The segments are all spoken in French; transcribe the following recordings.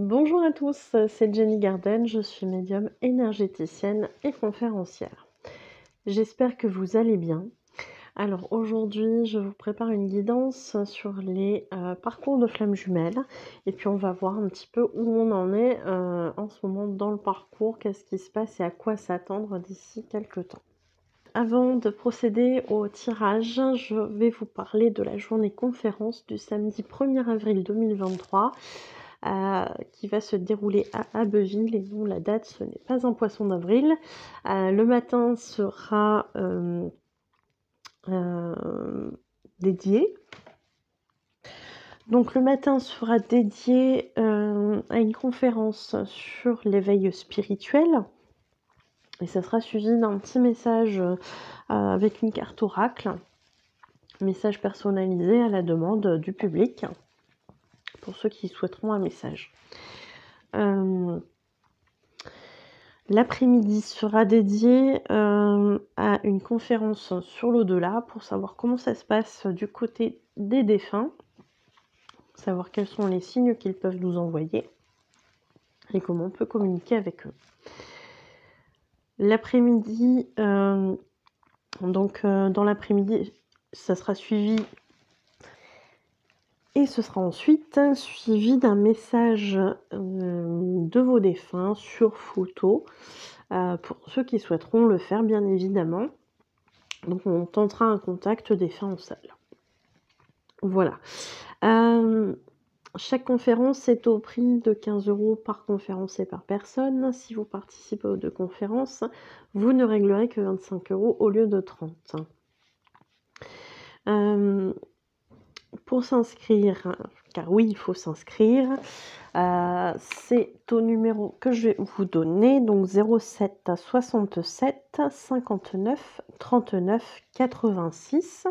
Bonjour à tous, c'est Jenny Garden, je suis médium énergéticienne et conférencière. J'espère que vous allez bien. Alors aujourd'hui, je vous prépare une guidance sur les parcours de flammes jumelles et puis on va voir un petit peu où on en est en ce moment dans le parcours, qu'est-ce qui se passe et à quoi s'attendre d'ici quelques temps. Avant de procéder au tirage, je vais vous parler de la journée conférence du samedi 1er avril 2023 qui va se dérouler à Abbeville et non, la date, ce n'est pas un poisson d'avril. Le matin sera dédié. Donc le matin sera dédié à une conférence sur l'éveil spirituel. Et ça sera suivi d'un petit message avec une carte oracle. Message personnalisé à la demande du public, pour ceux qui souhaiteront un message. L'après-midi sera dédié à une conférence sur l'au-delà pour savoir comment ça se passe du côté des défunts, savoir quels sont les signes qu'ils peuvent nous envoyer et comment on peut communiquer avec eux. L'après-midi, dans l'après-midi, ça sera suivi et ce sera ensuite suivi d'un message de vos défunts sur photo, pour ceux qui souhaiteront le faire bien évidemment. Donc on tentera un contact défunt en salle. Voilà. Chaque conférence est au prix de 15 € par conférence et par personne. Si vous participez aux 2 conférences, vous ne réglerez que 25 € au lieu de 30. Pour s'inscrire, car oui, il faut s'inscrire, c'est au numéro que je vais vous donner, donc 07 67 59 39 86.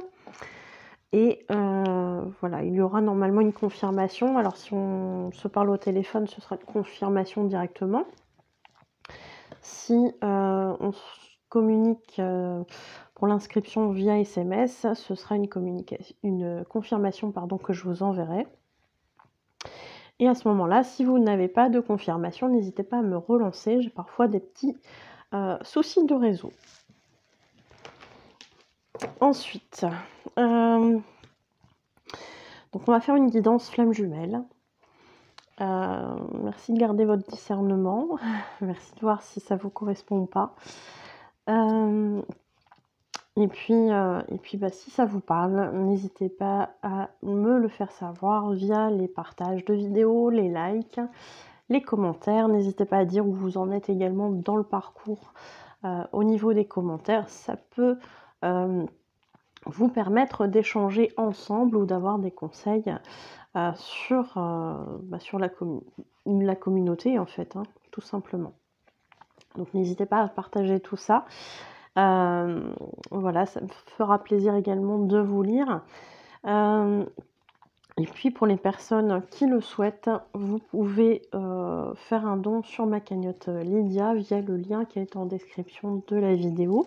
Et voilà, il y aura normalement une confirmation. Alors si on se parle au téléphone, ce sera une confirmation directement. Si on se communique pour l'inscription via SMS, ce sera une confirmation que je vous enverrai. Et à ce moment-là, si vous n'avez pas de confirmation, n'hésitez pas à me relancer. J'ai parfois des petits soucis de réseau. Ensuite, donc on va faire une guidance flamme jumelle. Merci de garder votre discernement. Merci de voir si ça vous correspond ou pas. Et puis si ça vous parle, n'hésitez pas à me le faire savoir via les partages de vidéos, les likes, les commentaires. N'hésitez pas à dire où vous en êtes également dans le parcours au niveau des commentaires. Ça peut vous permettre d'échanger ensemble ou d'avoir des conseils sur la communauté en fait, tout simplement. Donc n'hésitez pas à partager tout ça. Voilà, ça me fera plaisir également de vous lire. Et puis pour les personnes qui le souhaitent, vous pouvez faire un don sur ma cagnotte Lydia via le lien qui est en description de la vidéo.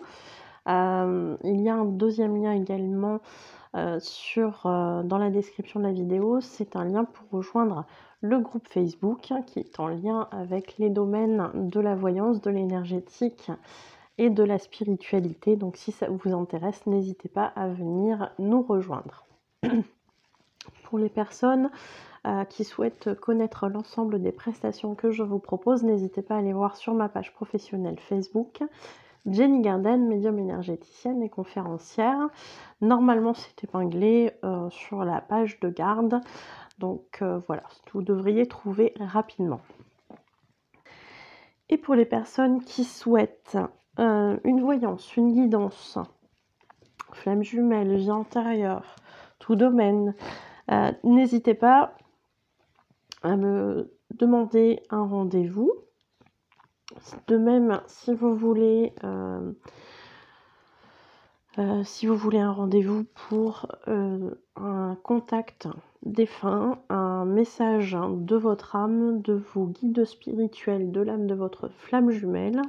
Il y a un deuxième lien également dans la description de la vidéo. C'est un lien pour rejoindre le groupe Facebook qui est en lien avec les domaines de la voyance, de l'énergétique et de la spiritualité. Donc si ça vous intéresse, n'hésitez pas à venir nous rejoindre. Pour les personnes qui souhaitent connaître l'ensemble des prestations que je vous propose, n'hésitez pas à aller voir sur ma page professionnelle Facebook, Jenny Garden, médium énergéticienne et conférencière. Normalement, c'est épinglé sur la page de garde. Donc voilà, vous devriez trouver rapidement. Et pour les personnes qui souhaitent une voyance, une guidance, flamme jumelle, vie antérieure, tout domaine, n'hésitez pas à me demander un rendez-vous. De même, si vous voulez un rendez-vous pour un contact défunt, un message de votre âme, de vos guides spirituels, de l'âme de votre flamme jumelle,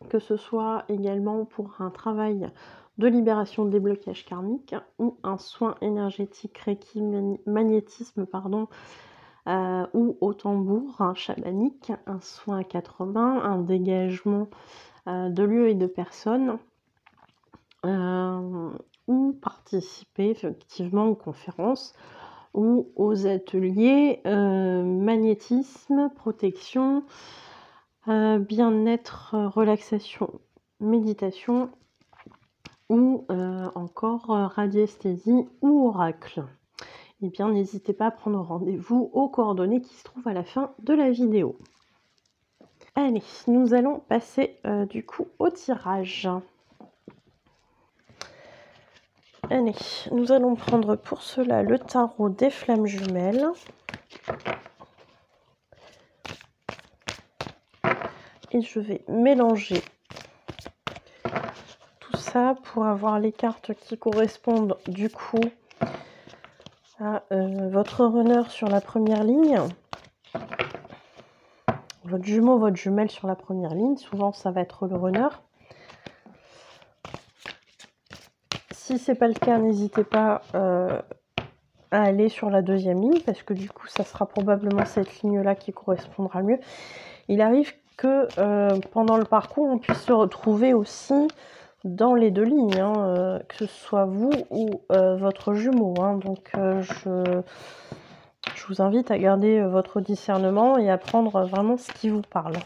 que ce soit également pour un travail de libération des blocages karmiques ou un soin énergétique Reiki magnétisme ou au tambour, un chamanique, un soin à 4 mains, un dégagement de lieux et de personnes, ou participer effectivement aux conférences ou aux ateliers magnétisme, protection, bien-être, relaxation, méditation ou encore radiesthésie ou oracle. Eh bien, n'hésitez pas à prendre rendez-vous aux coordonnées qui se trouvent à la fin de la vidéo. Allez, nous allons passer du coup au tirage. Allez, nous allons prendre pour cela le tarot des flammes jumelles. Et je vais mélanger tout ça pour avoir les cartes qui correspondent du coup à votre runner sur la première ligne. Votre jumeau, votre jumelle sur la première ligne. Souvent, ça va être le runner. Si c'est pas le cas, n'hésitez pas à aller sur la deuxième ligne parce que du coup, ça sera probablement cette ligne-là qui correspondra mieux. Il arrive que pendant le parcours, on puisse se retrouver aussi dans les deux lignes, que ce soit vous ou votre jumeau. Donc, je vous invite à garder votre discernement et à prendre vraiment ce qui vous parle.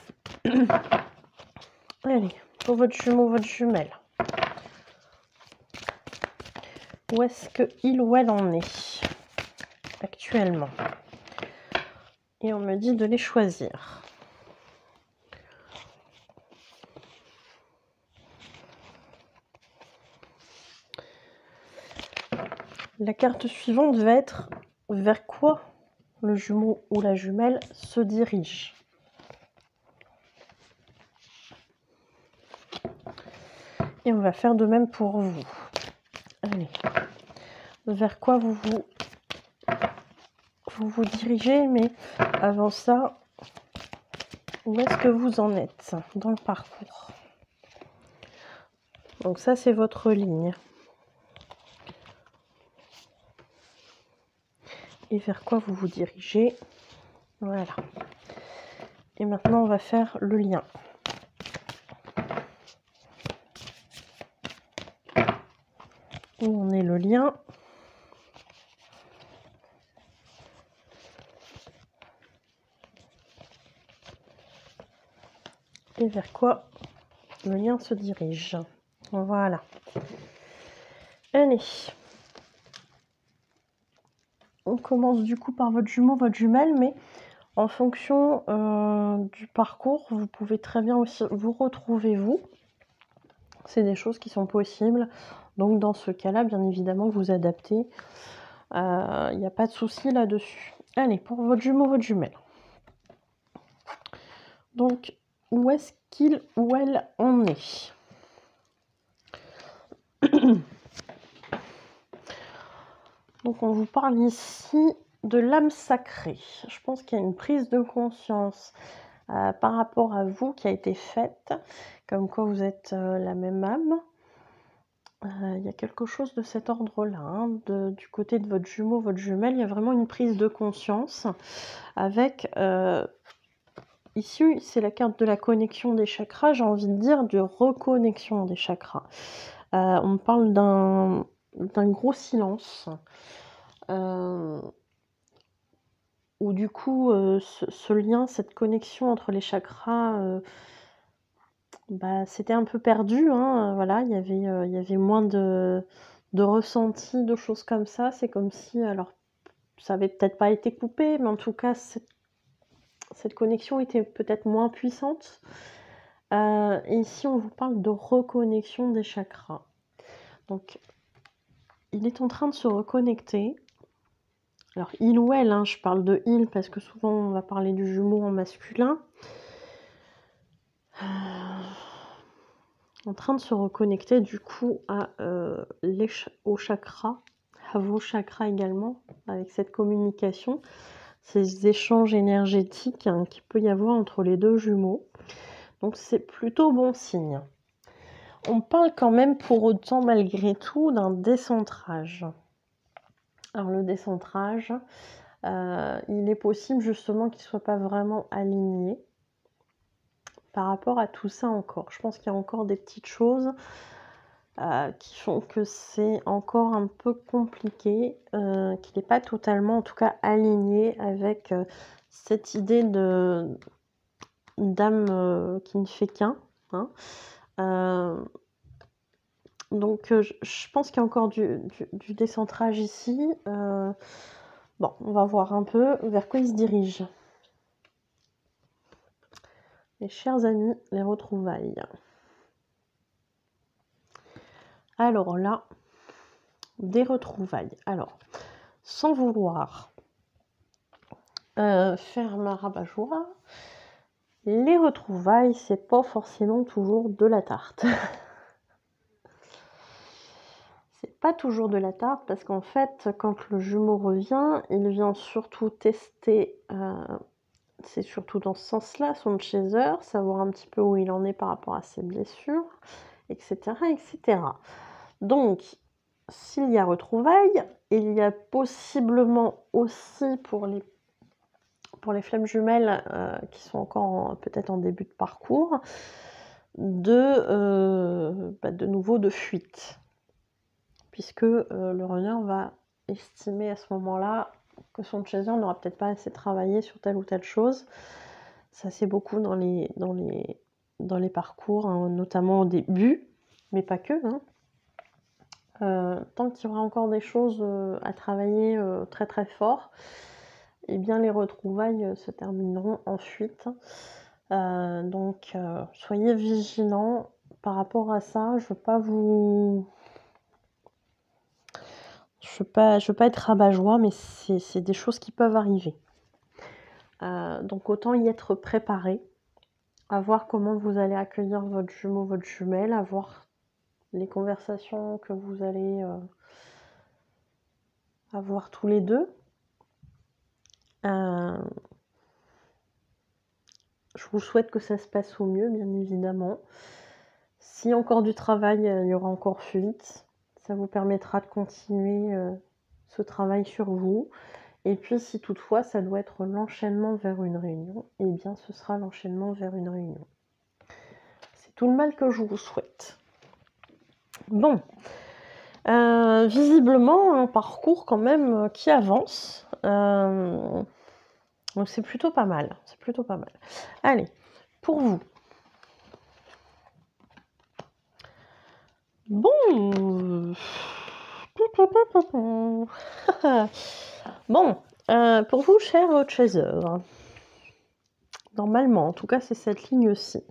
Allez, pour votre jumeau, votre jumelle. Où est-ce qu'il ou elle en est actuellement? Et on me dit de les choisir. La carte suivante va être vers quoi le jumeau ou la jumelle se dirige. Et on va faire de même pour vous. Allez. Vers quoi vous vous dirigez, mais avant ça, où est-ce que vous en êtes dans le parcours? Donc ça, c'est votre ligne. Et vers quoi vous vous dirigez? Voilà. Et maintenant, on va faire le lien. Où en est le lien? Et vers quoi le lien se dirige? Voilà. Allez. On commence du coup par votre jumeau, votre jumelle, mais en fonction du parcours, vous pouvez très bien aussi vous retrouver vous. C'est des choses qui sont possibles. Donc dans ce cas-là, bien évidemment, vous adaptez. Il n'y a pas de souci là-dessus. Allez, pour votre jumeau, votre jumelle. Donc, où est-ce qu'il ou elle en est? Donc on vous parle ici de l'âme sacrée. Je pense qu'il y a une prise de conscience par rapport à vous qui a été faite, comme quoi vous êtes la même âme. Il y a quelque chose de cet ordre-là, du côté de votre jumeau, votre jumelle, il y a vraiment une prise de conscience avec, ici c'est la carte de la connexion des chakras, j'ai envie de dire de reconnexion des chakras. On parle d'un gros silence, où du coup ce lien, cette connexion entre les chakras, c'était un peu perdu, voilà, il y avait moins de ressentis, de choses comme ça. C'est comme si, alors ça avait peut-être pas été coupé, mais en tout cas cette connexion était peut-être moins puissante. Et ici on vous parle de reconnexion des chakras. Donc il est en train de se reconnecter. Alors il ou elle, je parle de il parce que souvent on va parler du jumeau en masculin. En train de se reconnecter du coup aux chakras, à vos chakras également, avec cette communication, ces échanges énergétiques qu'il peut y avoir entre les deux jumeaux. Donc c'est plutôt bon signe. On parle quand même pour autant malgré tout d'un décentrage. Alors le décentrage, il est possible justement qu'ils ne soient pas vraiment alignés par rapport à tout ça encore. Je pense qu'il y a encore des petites choses qui font que c'est encore un peu compliqué, qu'il n'est pas totalement, en tout cas, aligné avec cette idée d'âme qui ne fait qu'un. Hein. Donc, je pense qu'il y a encore du décentrage ici. Bon, on va voir un peu vers quoi il se dirige. Mes chers amis, les retrouvailles. Alors là, des retrouvailles. Alors, sans vouloir faire ma rabat-joie, les retrouvailles, c'est pas forcément toujours de la tarte. C'est pas toujours de la tarte parce qu'en fait, quand le jumeau revient, il vient surtout tester, c'est surtout dans ce sens-là, son chaser, savoir un petit peu où il en est par rapport à ses blessures, etc., etc. Donc, s'il y a retrouvailles, il y a possiblement aussi pour les flammes jumelles qui sont encore peut-être en début de parcours, de nouveau de fuite. Puisque le runner va estimer à ce moment-là que son chaser n'aura peut-être pas assez travaillé sur telle ou telle chose. Ça, c'est beaucoup dans les parcours, hein, notamment au début, mais pas que. Hein. Tant qu'il y aura encore des choses à travailler très très fort, eh bien les retrouvailles se termineront en fuite. Donc soyez vigilants par rapport à ça. Je veux pas être rabat-joie, mais c'est des choses qui peuvent arriver. Donc autant y être préparé, à voir comment vous allez accueillir votre jumeau, votre jumelle, à voir les conversations que vous allez avoir tous les deux. Je vous souhaite que ça se passe au mieux, bien évidemment. Si encore du travail, il y aura encore fuite. Ça vous permettra de continuer ce travail sur vous. Et puis, si toutefois, ça doit être l'enchaînement vers une réunion, eh bien, ce sera l'enchaînement vers une réunion. C'est tout le mal que je vous souhaite. Bon. Visiblement, un parcours quand même qui avance. Donc, c'est plutôt pas mal. C'est plutôt pas mal. Allez, pour vous. Bon. Bon, pour vous, cher chaser, normalement, en tout cas, c'est cette ligne-ci.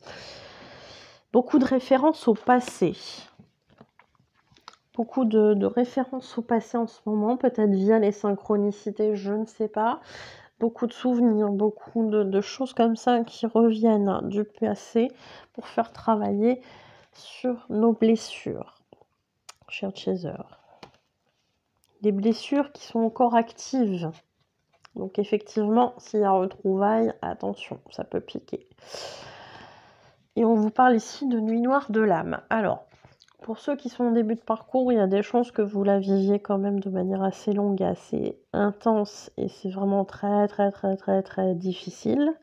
Beaucoup de références au passé. Beaucoup de références au passé en ce moment, peut-être via les synchronicités, je ne sais pas. Beaucoup de souvenirs, beaucoup de choses comme ça qui reviennent du passé pour faire travailler sur nos blessures, cher chaser. Des blessures qui sont encore actives. Donc effectivement, s'il y a retrouvailles, attention, ça peut piquer. Et on vous parle ici de nuit noire de l'âme. Alors, pour ceux qui sont en début de parcours, il y a des chances que vous la viviez quand même de manière assez longue et assez intense. Et c'est vraiment très, très, très, très, très difficile.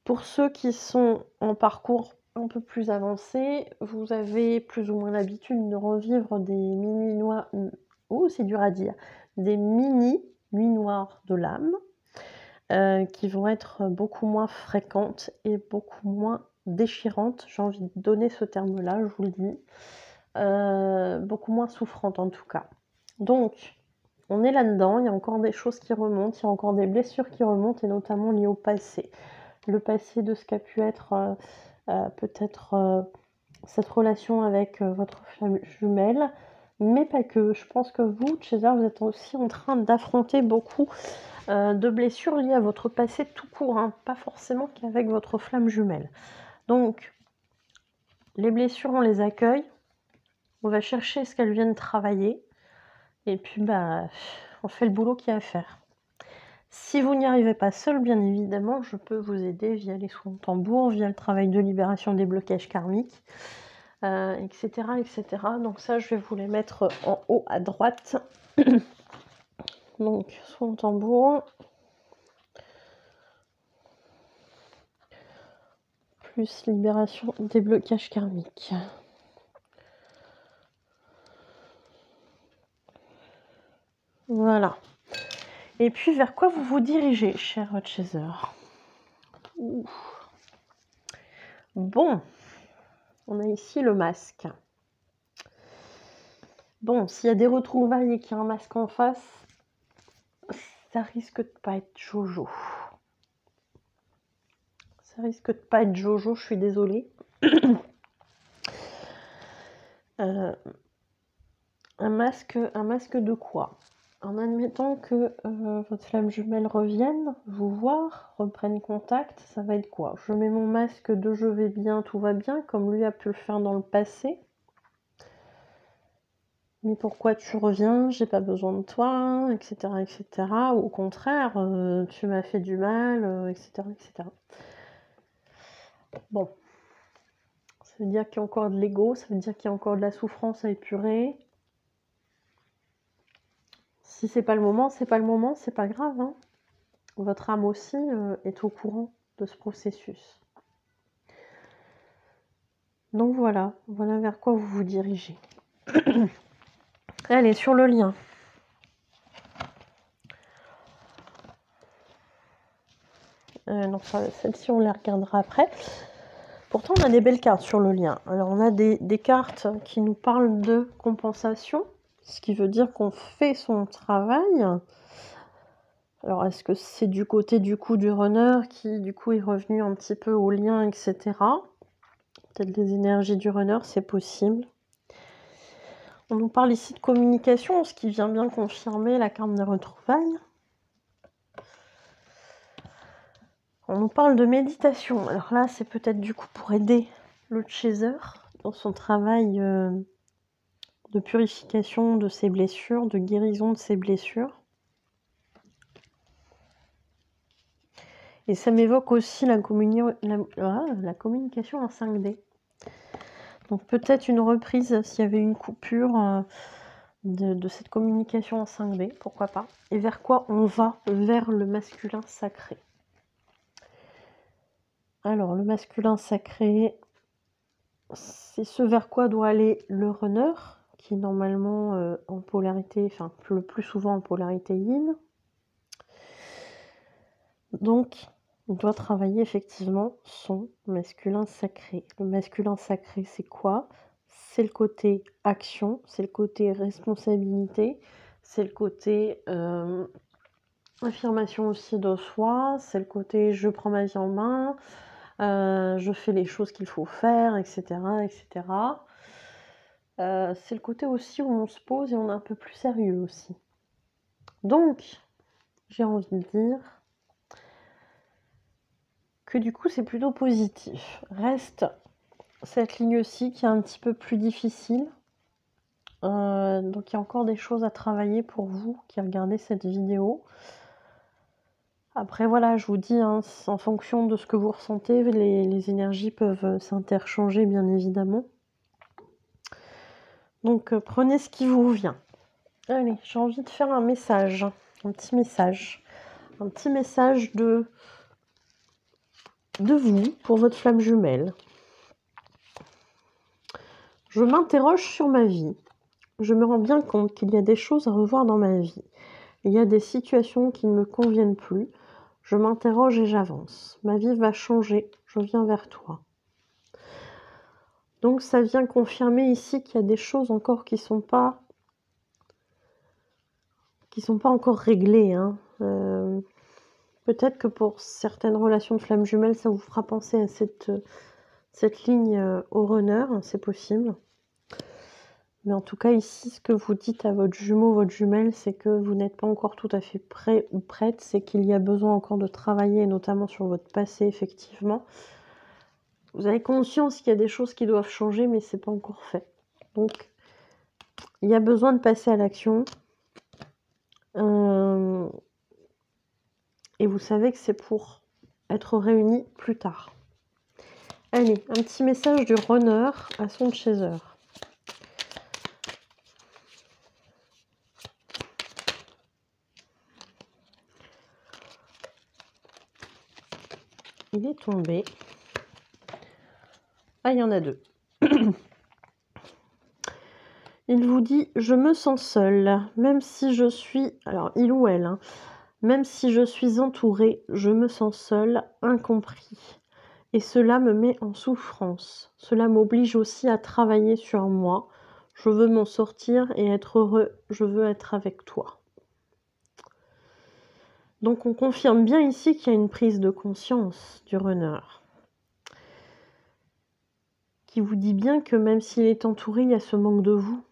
Pour ceux qui sont en parcours un peu plus avancé, vous avez plus ou moins l'habitude de revivre des mini noires... c'est dur à dire. Des mini nuits noires de l'âme qui vont être beaucoup moins fréquentes et beaucoup moins déchirantes. J'ai envie de donner ce terme-là, je vous le dis. Beaucoup moins souffrantes en tout cas. Donc, on est là-dedans, il y a encore des choses qui remontent, il y a encore des blessures qui remontent, et notamment liées au passé. Le passé de ce qu'a pu être peut-être cette relation avec votre femme jumelle, mais pas que. Je pense que vous, Chaser, vous êtes aussi en train d'affronter beaucoup de blessures liées à votre passé tout court, hein, pas forcément qu'avec votre flamme jumelle. Donc, les blessures, on les accueille, on va chercher ce qu'elles viennent travailler, et puis on fait le boulot qu'il y a à faire. Si vous n'y arrivez pas seul, bien évidemment, je peux vous aider via les soins de tambour, via le travail de libération des blocages karmiques, etc., etc. Donc ça, je vais vous les mettre en haut à droite. Donc, son tambour. Plus libération des blocages karmiques. Voilà. Et puis, vers quoi vous vous dirigez, cher Chaser? Bon, on a ici le masque. Bon, s'il y a des retrouvailles et qu'il y a un masque en face, ça risque de pas être Jojo. Ça risque de pas être Jojo, je suis désolée. Un masque de quoi? En admettant que votre flamme jumelle revienne vous voir, reprenne contact, ça va être quoi? Je mets mon masque de je vais bien, tout va bien, comme lui a pu le faire dans le passé. Mais pourquoi tu reviens? J'ai pas besoin de toi, etc., etc. Ou au contraire, tu m'as fait du mal, etc., etc. Bon. Ça veut dire qu'il y a encore de l'ego, ça veut dire qu'il y a encore de la souffrance à épurer. Si c'est pas le moment, c'est pas le moment, c'est pas grave, hein. Votre âme aussi est au courant de ce processus. Donc voilà vers quoi vous vous dirigez. Allez, sur le lien. Non, celle-ci, on les regardera après. Pourtant, on a des belles cartes sur le lien. Alors, on a des cartes qui nous parlent de compensation, ce qui veut dire qu'on fait son travail. Alors, est-ce que c'est du côté du coup du runner qui, du coup, est revenu un petit peu au lien, etc. Peut-être les énergies du runner, c'est possible. On nous parle ici de communication, ce qui vient bien confirmer la carte des retrouvailles. On nous parle de méditation. Alors là, c'est peut-être du coup pour aider le chaser dans son travail de purification de ses blessures, de guérison de ses blessures. Et ça m'évoque aussi la communication en 5D. Donc peut-être une reprise s'il y avait une coupure de cette communication en 5D, pourquoi pas. Et vers quoi on va? Vers le masculin sacré. Alors, le masculin sacré, c'est ce vers quoi doit aller le runner, qui est normalement en polarité, enfin le plus souvent en polarité yin. Donc, il doit travailler effectivement son masculin sacré. Le masculin sacré, c'est quoi? C'est le côté action, c'est le côté responsabilité, c'est le côté affirmation aussi de soi, c'est le côté je prends ma vie en main, je fais les choses qu'il faut faire, etc., etc. C'est le côté aussi où on se pose et on est un peu plus sérieux aussi. Donc, j'ai envie de dire que du coup, c'est plutôt positif. Reste cette ligne-ci qui est un petit peu plus difficile. Donc, il y a encore des choses à travailler pour vous qui regardez cette vidéo. Après, voilà, je vous dis, hein, en fonction de ce que vous ressentez, les énergies peuvent s'interchanger, bien évidemment. Donc, prenez ce qui vous vient. Allez, j'ai envie de faire un message, un petit message de vous pour votre flamme jumelle. Je m'interroge sur ma vie. Je me rends bien compte qu'il y a des choses à revoir dans ma vie. Il y a des situations qui ne me conviennent plus. Je m'interroge et j'avance. Ma vie va changer. Je viens vers toi. Donc ça vient confirmer ici qu'il y a des choses encore qui sont pas encore réglées, hein. Peut-être que pour certaines relations de flammes jumelles, ça vous fera penser à cette ligne au runner, c'est possible. Mais en tout cas, ici, ce que vous dites à votre jumeau, votre jumelle, c'est que vous n'êtes pas encore tout à fait prêt ou prête. C'est qu'il y a besoin encore de travailler, notamment sur votre passé, effectivement. Vous avez conscience qu'il y a des choses qui doivent changer, mais c'est pas encore fait. Donc, il y a besoin de passer à l'action. Et vous savez que c'est pour être réunis plus tard. Allez, un petit message du runner à son chaser. il est tombé. Ah, il y en a 2. Il vous dit: «Je me sens seul, même si je suis» alors il ou elle, hein. «Même si je suis entouré, je me sens seul, incompris. Et cela me met en souffrance. Cela m'oblige aussi à travailler sur moi. Je veux m'en sortir et être heureux. Je veux être avec toi.» Donc on confirme bien ici qu'il y a une prise de conscience du runner, qui vous dit bien que même s'il est entouré, il y a ce manque de vous.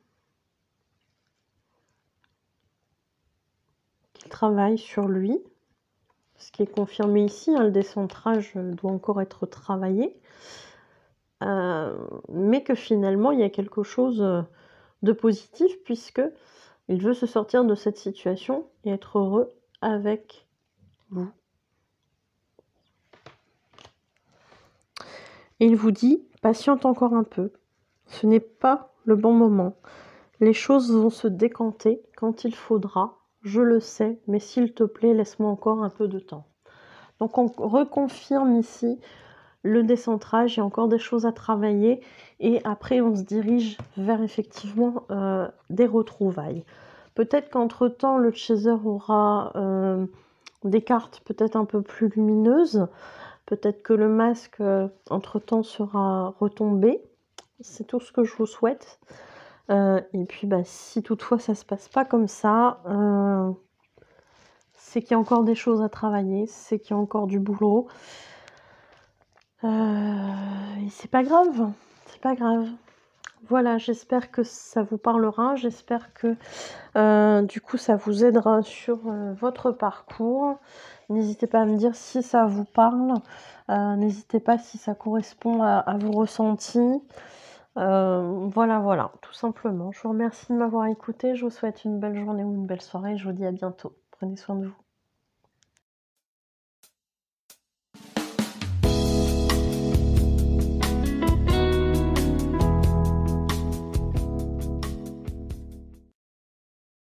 Qu'il travaille sur lui. Ce qui est confirmé ici, hein, le décentrage doit encore être travaillé. Mais que finalement, il y a quelque chose de positif, puisque il veut se sortir de cette situation et être heureux avec vous. Et il vous dit: patiente encore un peu. Ce n'est pas le bon moment. Les choses vont se décanter quand il faudra. Je le sais, mais s'il te plaît, laisse-moi encore un peu de temps. Donc on reconfirme ici le décentrage, il y a encore des choses à travailler et après on se dirige vers effectivement des retrouvailles. Peut-être qu'entre-temps le chaser aura des cartes peut-être un peu plus lumineuses, peut-être que le masque entre-temps sera retombé, c'est tout ce que je vous souhaite. Et puis si toutefois ça se passe pas comme ça, c'est qu'il y a encore des choses à travailler, c'est qu'il y a encore du boulot. Et c'est pas grave, c'est pas grave. Voilà, j'espère que ça vous parlera, j'espère que du coup ça vous aidera sur votre parcours. N'hésitez pas à me dire si ça vous parle, n'hésitez pas si ça correspond à vos ressentis. Voilà, tout simplement. Je vous remercie de m'avoir écouté, je vous souhaite une belle journée ou une belle soirée, je vous dis à bientôt. Prenez soin de vous.